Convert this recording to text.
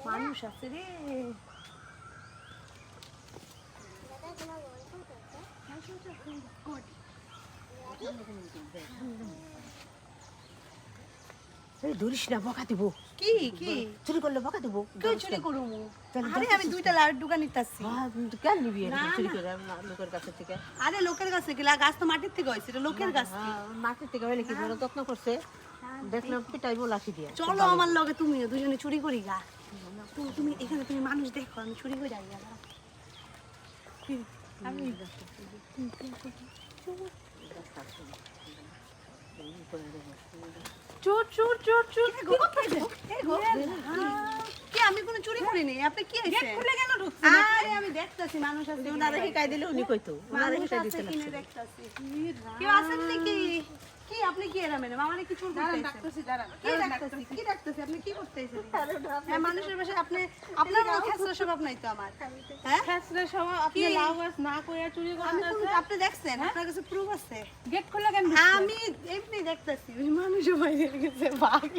মানুষ আছে রে। ধরিস না, বকা দিব। কি কি চুরি করলে বকা দিব। তুই চুরি করবো? আরে আমি 2টা লাড়ুর দোকান নিতেছি। কেন নিবি না, চুরি না। করে লোকের কাছে থেকে? আরে লোকের কাছে গেলা, গাছ তো মাটির থেকে হয়েছে, এটা লোকের গাছ। মাটির থেকে হইলে কি ধরো যত্ন করছে, দেখলাম পিটাইবো লাঠি দিয়ে। চলো আমার লগে, তুমিও দুজনে চুরি করি গা। তুমি এখানে তুমি মানুষ দেখো, আমি চুরি করে যাই গা। আমি চোর চোর চোর চোর। কি আমি কোনো চুরি করিনি, আপনি কি হইছে? আরে আমি দেখতাছি মানুষ আছে কিনা। ওনারা শিখাই দিলে উনি কইতো, ওনারা মানুষ শিখাই আছে দিতে কিনা লাগছে। দেখতাছি। কেউ আছেন নাকি? কি আপনি কি এরা মেনে মামারে কি চুর করতেছেন? কি ডাকতেছি আপনি কি করতেছেন? হ্যাঁ, মানুষের বাসায় আপনি আপনার মতো খেসরা স্বভাব নাই তো আমার। হ্যাঁ, খেসরা সবাই আপনি কি? লাউ গাছ না কইরা চুরি আমি করতেছে। কোন আপনি দেখছেন? আপনার কাছে প্রুফ আছে? গেট খুলে কেন? আমি এমনি দেখতেছি ওই মানুষও বাইরে গেছে, ভাগ